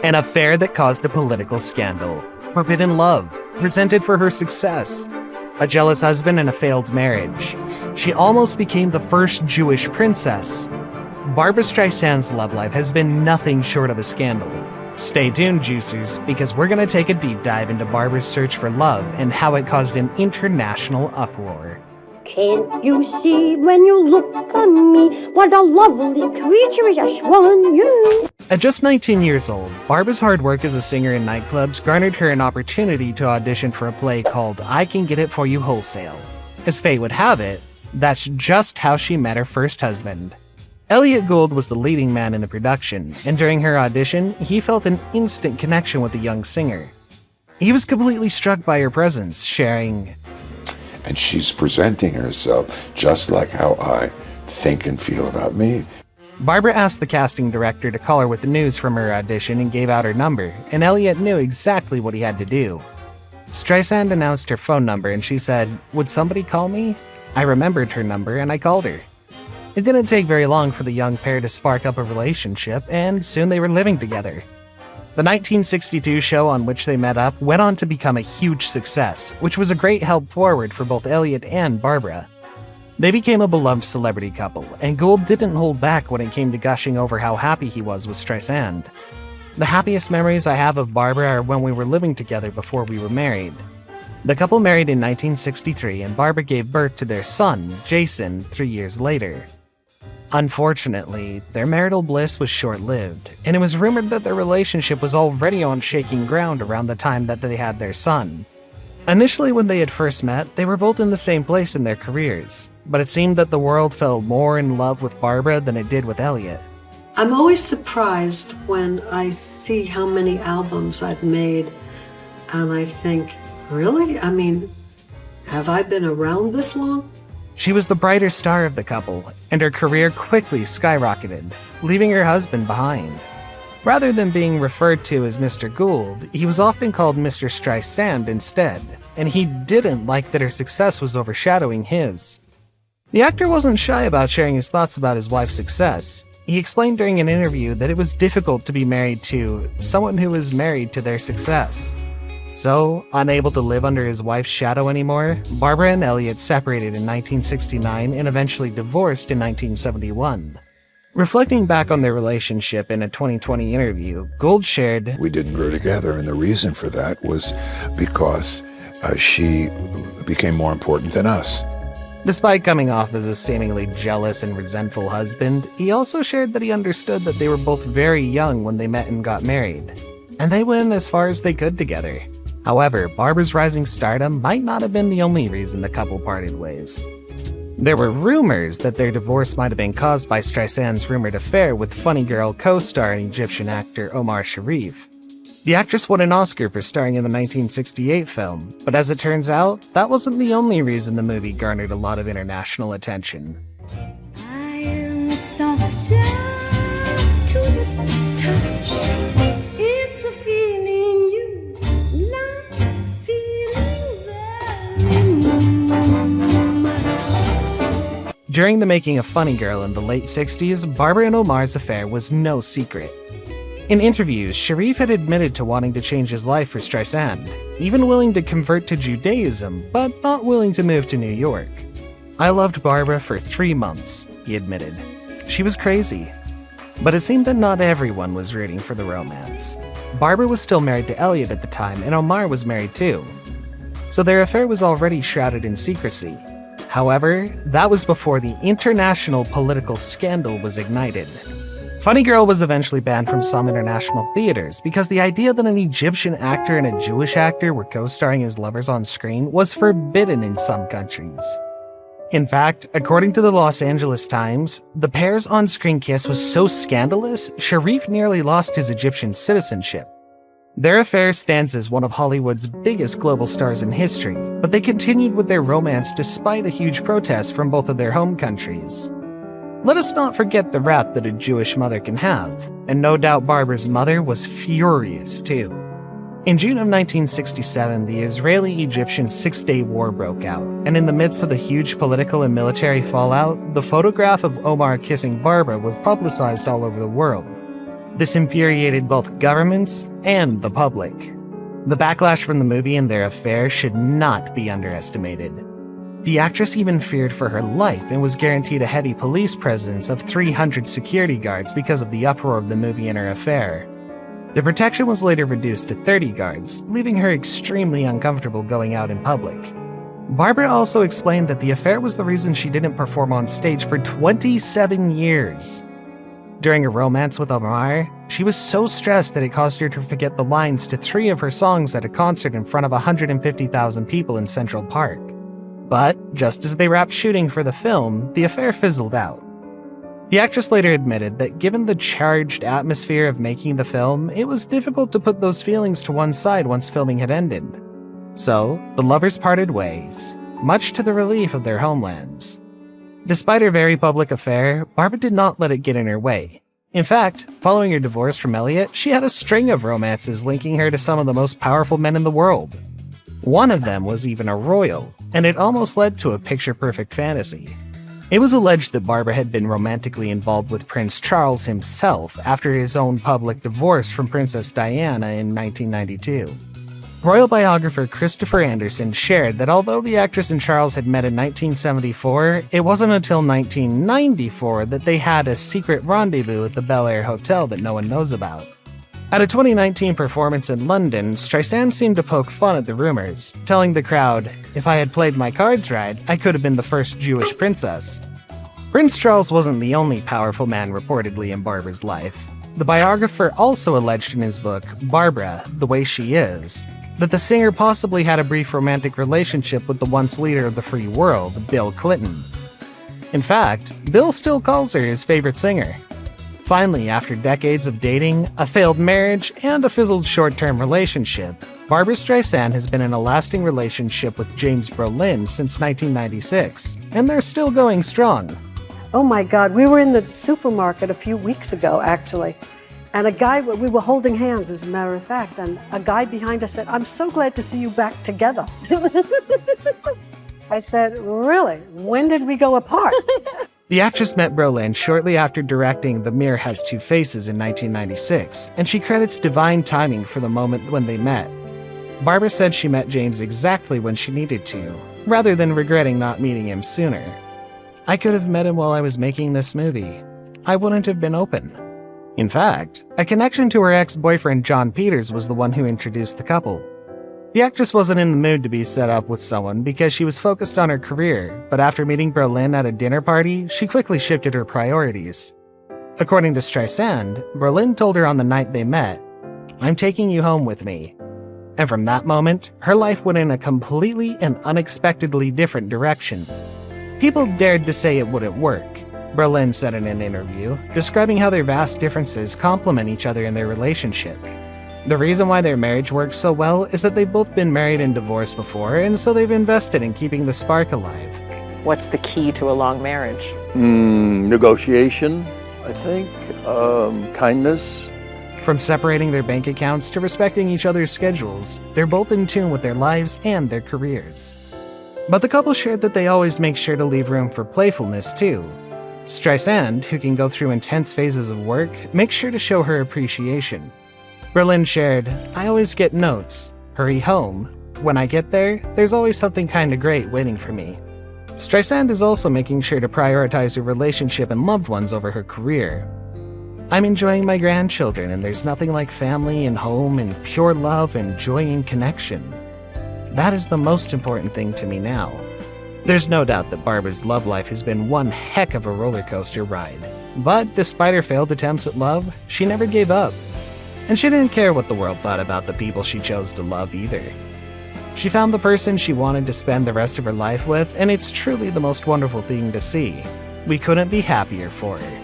An affair that caused a political scandal, forbidden love, resented for her success, a jealous husband and a failed marriage. She almost became the first Jewish princess. Barbra Streisand's love life has been nothing short of a scandal. Stay tuned, juicers, because we're going to take a deep dive into Barbra's search for love and how it caused an international uproar. Can't you see when you look on me, what a lovely creature is a swan, you? At just 19 years old, Barbra's hard work as a singer in nightclubs garnered her an opportunity to audition for a play called I Can Get It For You Wholesale. As fate would have it, that's just how she met her first husband. Elliot Gould was the leading man in the production, and during her audition, he felt an instant connection with the young singer. He was completely struck by her presence, sharing, "And she's presenting herself just like how I think and feel about me." Barbra asked the casting director to call her with the news from her audition and gave out her number, and Elliot knew exactly what he had to do. Streisand announced her phone number and she said, "Would somebody call me?" I remembered her number and I called her. It didn't take very long for the young pair to spark up a relationship, and soon they were living together. The 1962 show on which they met up went on to become a huge success, which was a great help forward for both Elliot and Barbra. They became a beloved celebrity couple, and Gould didn't hold back when it came to gushing over how happy he was with Streisand. "The happiest memories I have of Barbra are when we were living together before we were married." The couple married in 1963, and Barbra gave birth to their son, Jason, 3 years later. Unfortunately, their marital bliss was short-lived, and it was rumored that their relationship was already on shaking ground around the time that they had their son. Initially, when they had first met, they were both in the same place in their careers, but it seemed that the world fell more in love with Barbra than it did with Elliot. I'm always surprised when I see how many albums I've made, and I think, really? I mean, have I been around this long? She was the brighter star of the couple, and her career quickly skyrocketed, leaving her husband behind. Rather than being referred to as Mr. Gould, he was often called Mr. Streisand instead, and he didn't like that her success was overshadowing his. The actor wasn't shy about sharing his thoughts about his wife's success. He explained during an interview that it was difficult to be married to someone who was married to their success. So, unable to live under his wife's shadow anymore, Barbra and Elliot separated in 1969 and eventually divorced in 1971. Reflecting back on their relationship in a 2020 interview, Gould shared, "We didn't grow together, and the reason for that was because she became more important than us." Despite coming off as a seemingly jealous and resentful husband, he also shared that he understood that they were both very young when they met and got married, and they went as far as they could together. However, Barbra's rising stardom might not have been the only reason the couple parted ways. There were rumors that their divorce might have been caused by Streisand's rumored affair with Funny Girl co-star and Egyptian actor Omar Sharif. The actress won an Oscar for starring in the 1968 film, but as it turns out, that wasn't the only reason the movie garnered a lot of international attention. I am softer to the touch. It's a feeling you not feeling very much. During the making of Funny Girl in the late 60s, Barbra and Omar's affair was no secret. In interviews, Sharif had admitted to wanting to change his life for Streisand, even willing to convert to Judaism, but not willing to move to New York. "I loved Barbra for 3 months," he admitted. "She was crazy." But it seemed that not everyone was rooting for the romance. Barbra was still married to Elliot at the time, and Omar was married too. So their affair was already shrouded in secrecy. However, that was before the international political scandal was ignited. Funny Girl was eventually banned from some international theaters because the idea that an Egyptian actor and a Jewish actor were co-starring as lovers on screen was forbidden in some countries. In fact, according to the Los Angeles Times, the pair's on-screen kiss was so scandalous, Sharif nearly lost his Egyptian citizenship. Their affair stands as one of Hollywood's biggest global stars in history, but they continued with their romance despite a huge protest from both of their home countries. Let us not forget the wrath that a Jewish mother can have, and no doubt Barbra's mother was furious too. In June of 1967, the Israeli-Egyptian Six-Day War broke out, and in the midst of the huge political and military fallout, the photograph of Omar kissing Barbra was publicized all over the world. This infuriated both governments and the public. The backlash from the movie and their affair should not be underestimated. The actress even feared for her life and was guaranteed a heavy police presence of 300 security guards because of the uproar of the movie and her affair. The protection was later reduced to 30 guards, leaving her extremely uncomfortable going out in public. Barbra also explained that the affair was the reason she didn't perform on stage for 27 years. During a romance with Omar, she was so stressed that it caused her to forget the lines to 3 of her songs at a concert in front of 150,000 people in Central Park. But, just as they wrapped shooting for the film, the affair fizzled out. The actress later admitted that given the charged atmosphere of making the film, it was difficult to put those feelings to one side once filming had ended. So, the lovers parted ways, much to the relief of their homelands. Despite her very public affair, Barbra did not let it get in her way. In fact, following her divorce from Elliot, she had a string of romances linking her to some of the most powerful men in the world. One of them was even a royal, and it almost led to a picture-perfect fantasy. It was alleged that Barbra had been romantically involved with Prince Charles himself after his own public divorce from Princess Diana in 1992. Royal biographer Christopher Anderson shared that although the actress and Charles had met in 1974, it wasn't until 1994 that they had a secret rendezvous at the Bel Air Hotel that no one knows about. At a 2019 performance in London, Streisand seemed to poke fun at the rumors, telling the crowd, "If I had played my cards right, I could have been the first Jewish princess." Prince Charles wasn't the only powerful man reportedly in Barbra's life. The biographer also alleged in his book, Barbra, The Way She Is, that the singer possibly had a brief romantic relationship with the once leader of the free world, Bill Clinton. In fact, Bill still calls her his favorite singer. Finally, after decades of dating, a failed marriage, and a fizzled short-term relationship, Barbra Streisand has been in a lasting relationship with James Brolin since 1996, and they're still going strong. Oh my God, we were in the supermarket a few weeks ago, actually, and we were holding hands, as a matter of fact, and a guy behind us said, "I'm so glad to see you back together." I said, "Really? When did we go apart?" The actress met Brolin shortly after directing The Mirror Has Two Faces in 1996, and she credits divine timing for the moment when they met. Barbra said she met James exactly when she needed to, rather than regretting not meeting him sooner. "I could have met him while I was making this movie. I wouldn't have been open." In fact, a connection to her ex-boyfriend John Peters was the one who introduced the couple. The actress wasn't in the mood to be set up with someone because she was focused on her career, but after meeting Brolin at a dinner party, she quickly shifted her priorities. According to Streisand, Brolin told her on the night they met, "I'm taking you home with me." And from that moment, her life went in a completely and unexpectedly different direction. People dared to say it wouldn't work, Brolin said in an interview, describing how their vast differences complement each other in their relationship. The reason why their marriage works so well is that they've both been married and divorced before, and so they've invested in keeping the spark alive. What's the key to a long marriage? Negotiation, I think, kindness. From separating their bank accounts to respecting each other's schedules, they're both in tune with their lives and their careers. But the couple shared that they always make sure to leave room for playfulness too. Streisand, who can go through intense phases of work, makes sure to show her appreciation. Brolin shared, "I always get notes. Hurry home. When I get there, there's always something kinda great waiting for me." Streisand is also making sure to prioritize her relationship and loved ones over her career. "I'm enjoying my grandchildren, and there's nothing like family and home and pure love and joy and connection. That is the most important thing to me now." There's no doubt that Barbra's love life has been one heck of a roller coaster ride. But despite her failed attempts at love, she never gave up. And she didn't care what the world thought about the people she chose to love either. She found the person she wanted to spend the rest of her life with, and it's truly the most wonderful thing to see. We couldn't be happier for her.